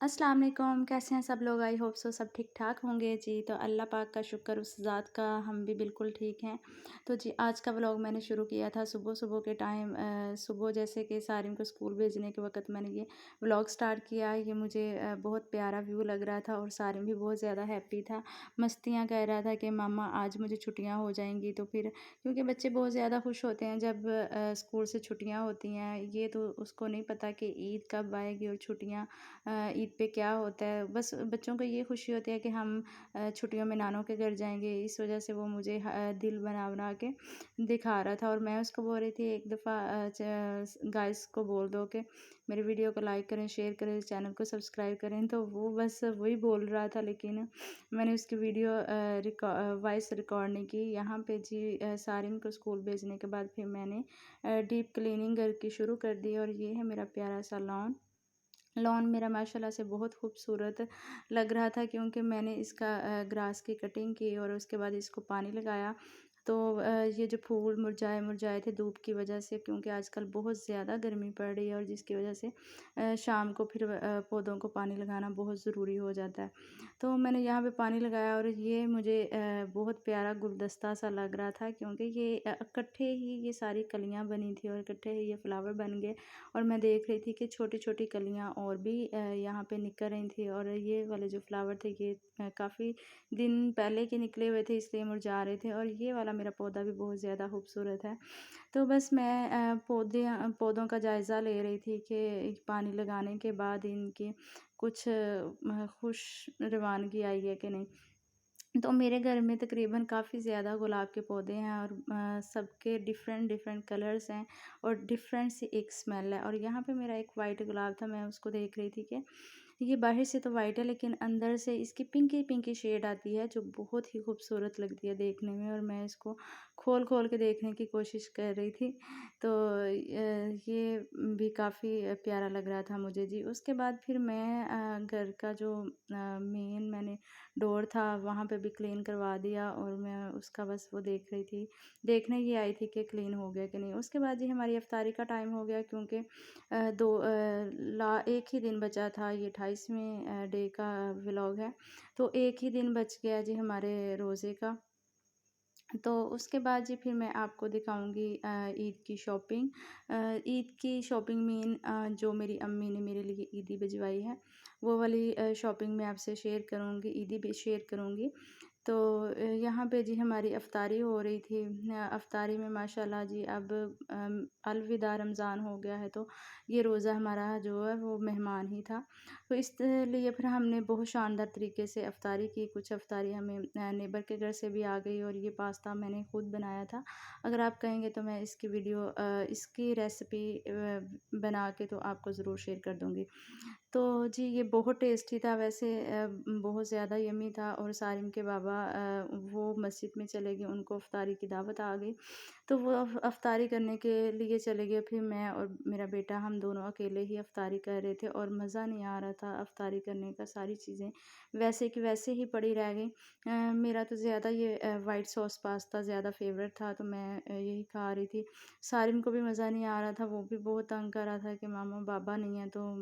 अस्सलाम वालेकुम, कैसे हैं सब लोग? आई होप सो सब ठीक-ठाक होंगे जी। तो अल्लाह पाक का शुक्र उस ज़ात का हम भी बिल्कुल ठीक हैं। तो जी आज का व्लॉग मैंने शुरू किया था सुबह-सुबह के टाइम सुबह जैसे कि सारिम को स्कूल भेजने के वक़्त मैंने ये व्लॉग स्टार्ट किया। ये मुझे बहुत प्यारा व्यू लग रहा था और सारिम भी बहुत ज़्यादा हैप्पी था। मस्तियाँ कर रहा था कि मम्मा आज मुझे छुट्टियाँ हो जाएँगी। तो फिर क्योंकि बच्चे बहुत ज़्यादा खुश होते हैं जब स्कूल से छुट्टियाँ होती हैं। ये तो उसको नहीं पता कि ईद कब आएगी और छुट्टियाँ ईद पे क्या होता है। बस बच्चों को ये खुशी होती है कि हम छुट्टियों में नानों के घर जाएँगे। इस वजह से वो मुझे दिल बना-बना के दिखा रहा था और मैं उसको बोल रही थी एक दफ़ा गाइस को बोल दो कि मेरी वीडियो को लाइक करें, शेयर करें, चैनल को सब्सक्राइब करें। तो वो बस वही बोल रहा था, लेकिन मैंने उसकी वीडियो वॉइस रिकॉर्ड नहीं की। यहाँ पे जी सारिम को स्कूल भेजने के बाद फिर मैंने डीप क्लीनिंग घर की शुरू कर दी और ये है मेरा प्यारा सा लॉन। लॉन मेरा माशाल्लाह से बहुत खूबसूरत लग रहा था क्योंकि मैंने इसका ग्रास की कटिंग की और उसके बाद इसको पानी लगाया। तो ये जो फूल मुरझाए मुरझाए थे धूप की वजह से, क्योंकि आजकल बहुत ज़्यादा गर्मी पड़ रही है और जिसकी वजह से शाम को फिर पौधों को पानी लगाना बहुत ज़रूरी हो जाता है। तो मैंने यहाँ पे पानी लगाया और ये मुझे बहुत प्यारा गुलदस्ता सा लग रहा था क्योंकि ये इकट्ठे ही ये सारी कलियाँ बनी थी और इकट्ठे ही ये फ्लावर बन गए। और मैं देख रही थी कि छोटी-छोटी कलियाँ और भी यहाँ पे निकल रही थी और ये वाले जो फ्लावर थे ये काफ़ी दिन पहले के निकले हुए थे इसलिए मुरझा रहे थे और ये वाला मेरा पौधा भी बहुत ज़्यादा खूबसूरत है। तो बस मैं पौधों का जायज़ा ले रही थी कि पानी लगाने के बाद इनकी कुछ खुश रवानगी आई है कि नहीं। तो मेरे घर में तकरीबन काफ़ी ज़्यादा गुलाब के पौधे हैं और सबके डिफरेंट डिफरेंट कलर्स हैं और डिफरेंट सी एक स्मेल है। और यहाँ पे मेरा एक वाइट गुलाब था, मैं उसको देख रही थी कि ये बाहर से तो वाइट है लेकिन अंदर से इसकी पिंकी पिंकी शेड आती है जो बहुत ही खूबसूरत लगती है देखने में और मैं इसको खोल खोल के देखने की कोशिश कर रही थी। तो ये भी काफ़ी प्यारा लग रहा था मुझे जी। उसके बाद फिर मैं घर का जो मेन मैंने डोर था वहाँ पे भी क्लीन करवा दिया और मैं उसका बस वो देख रही थी, देखने ही आई थी कि क्लीन हो गया कि नहीं। उसके बाद जी हमारी इफ्तारी का टाइम हो गया क्योंकि एक ही दिन बचा था। ये 28वें डे का व्लॉग है, तो एक ही दिन बच गया जी हमारे रोज़े का। तो उसके बाद जी फिर मैं आपको दिखाऊंगी ईद की शॉपिंग। ईद की शॉपिंग मीन जो मेरी अम्मी ने मेरे लिए ईदी भिजवाई है वो वाली शॉपिंग मैं आपसे शेयर करूंगी, ईदी भी शेयर करूंगी। तो यहाँ पे जी हमारी अफ्तारी हो रही थी। अफ्तारी में माशाल्लाह जी अब अलविदा रमज़ान हो गया है तो ये रोज़ा हमारा जो है वो मेहमान ही था। तो इसलिए फिर हमने बहुत शानदार तरीके से अफ्तारी की। कुछ अफ्तारी हमें नेबर के घर से भी आ गई और ये पास्ता मैंने खुद बनाया था। अगर आप कहेंगे तो मैं इसकी वीडियो इसकी रेसिपी बना के तो आपको ज़रूर शेयर कर दूँगी। तो जी ये बहुत टेस्टी था वैसे, बहुत ज़्यादा यम्मी था। और सारिम के बाबा वो मस्जिद में चले गए, उनको अफ्तारी की दावत आ गई तो वो अफ्तारी करने के लिए चले गए। फिर मैं और मेरा बेटा हम दोनों अकेले ही अफ्तारी कर रहे थे और मज़ा नहीं आ रहा था अफ्तारी करने का। सारी चीज़ें वैसे की वैसे ही पड़ी रह गई। मेरा तो ज़्यादा ये वाइट सॉस पास्ता ज़्यादा फेवरेट था तो मैं यही खा रही थी। सारिम को भी मज़ा नहीं आ रहा था, वो भी बहुत तंग कर रहा था कि मामा बाबा नहीं है तो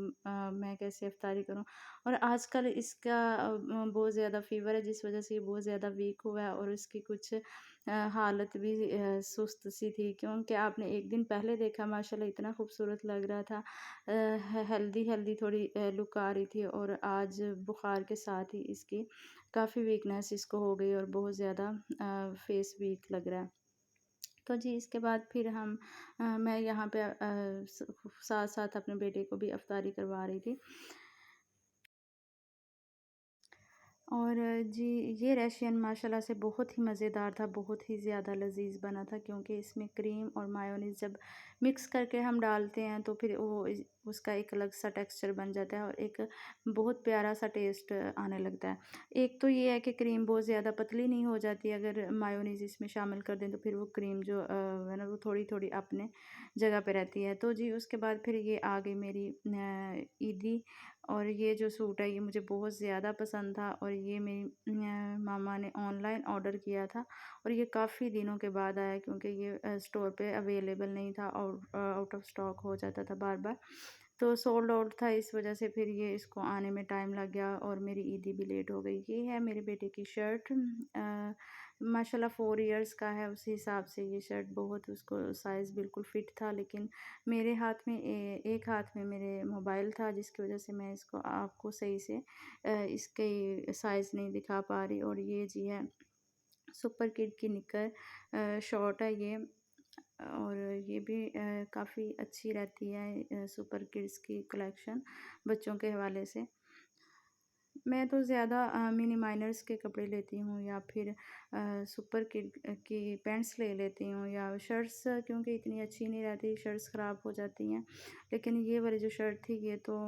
मैं कैसे इफ्तारी करूँ। और आजकल इसका बहुत ज़्यादा फ़ीवर है जिस वजह से ये बहुत ज़्यादा वीक हुआ है और इसकी कुछ हालत भी सुस्त सी थी क्योंकि आपने एक दिन पहले देखा माशाल्लाह इतना खूबसूरत लग रहा था। हेल्दी हेल्दी थोड़ी लुक आ रही थी और आज बुखार के साथ ही इसकी काफ़ी वीकनेस इसको हो गई और बहुत ज़्यादा फेस वीक लग रहा है। तो जी इसके बाद फिर मैं यहाँ पे साथ-साथ अपने बेटे को भी इफ्तारी करवा रही थी। और जी ये रशियन माशाल्लाह से बहुत ही मज़ेदार था, बहुत ही ज़्यादा लज़ीज़ बना था क्योंकि इसमें क्रीम और मायोनीज़ जब मिक्स करके हम डालते हैं तो फिर वो उसका एक अलग सा टेक्सचर बन जाता है और एक बहुत प्यारा सा टेस्ट आने लगता है। एक तो ये है कि क्रीम बहुत ज़्यादा पतली नहीं हो जाती, अगर मायोनीज़ इसमें शामिल कर दें तो फिर वो क्रीम जो है ना वो थोड़ी-थोड़ी अपने जगह पे रहती है। तो जी उसके बाद फिर ये आ गई मेरी ईदी। और ये जो सूट है ये मुझे बहुत ज़्यादा पसंद था और ये मेरी मामा ने ऑनलाइन ऑर्डर किया था और ये काफ़ी दिनों के बाद आया क्योंकि ये स्टोर पे अवेलेबल नहीं था और आउट ऑफ स्टॉक हो जाता था बार बार। तो सोल्ड आउट था, इस वज़ह से फिर ये इसको आने में टाइम लग गया और मेरी ईदी भी लेट हो गई। ये है मेरे बेटे की शर्ट, माशाल्लाह 4 इयर्स का है, उसी हिसाब से ये शर्ट बहुत उसको साइज़ बिल्कुल फ़िट था, लेकिन मेरे हाथ में एक हाथ में मेरे मोबाइल था, जिसकी वज़ह से मैं इसको आपको सही से इसके साइज़ नहीं दिखा पा रही। और ये जी है सुपर किड की निक्कर, शॉर्ट है ये, और ये भी काफ़ी अच्छी रहती है, सुपर किड्स की कलेक्शन बच्चों के हवाले से। मैं तो ज़्यादा मिनी माइनर्स के कपड़े लेती हूँ, या फिर सुपर किड की पैंट्स ले लेती हूँ, या शर्ट्स, क्योंकि इतनी अच्छी नहीं रहती, शर्ट्स ख़राब हो जाती हैं। लेकिन ये वाली जो शर्ट थी ये तो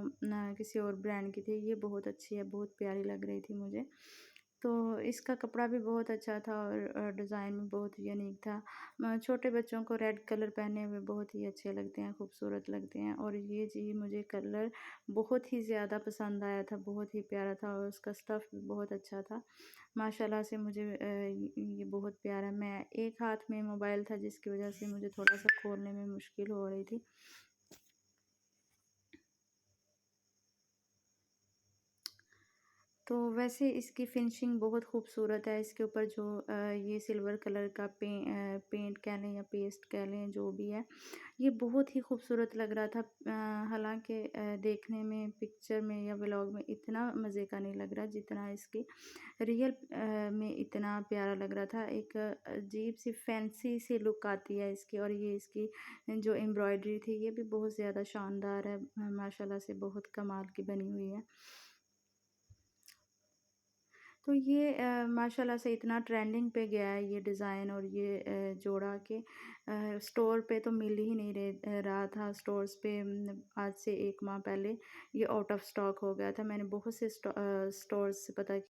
किसी और ब्रांड की थी, ये बहुत अच्छी है, बहुत प्यारी लग रही थी मुझे। तो इसका कपड़ा भी बहुत अच्छा था और डिज़ाइन भी बहुत यूनिक था। छोटे बच्चों को रेड कलर पहने हुए बहुत ही अच्छे लगते हैं, खूबसूरत लगते हैं। और ये जी मुझे कलर बहुत ही ज़्यादा पसंद आया था, बहुत ही प्यारा था, और उसका स्टफ़ भी बहुत अच्छा था। माशाल्लाह से मुझे ये बहुत प्यारा, मैं एक हाथ में मोबाइल था जिसकी वज़ह से मुझे थोड़ा-सा खोलने में मुश्किल हो रही थी। तो वैसे इसकी फिनिशिंग बहुत खूबसूरत है, इसके ऊपर जो ये सिल्वर कलर का पेंट कह लें या पेस्ट कह लें, जो भी है, ये बहुत ही खूबसूरत लग रहा था। हालाँकि देखने में पिक्चर में या व्लॉग में इतना मज़े का नहीं लग रहा जितना इसकी रियल में इतना प्यारा लग रहा था। एक अजीब-सी फैंसी सी लुक आती है इसकी, और ये इसकी जो एम्ब्रॉयडरी थी ये भी बहुत ज़्यादा शानदार है, माशाल्लाह से बहुत कमाल की बनी हुई है। तो ये माशाल्लाह से इतना ट्रेंडिंग पे गया है ये डिज़ाइन, और ये जोड़ा के स्टोर पे तो मिल ही नहीं रहा था। स्टोर्स पे आज से 1 माह पहले ये आउट ऑफ स्टॉक हो गया था। मैंने बहुत से स्टोर्स से पता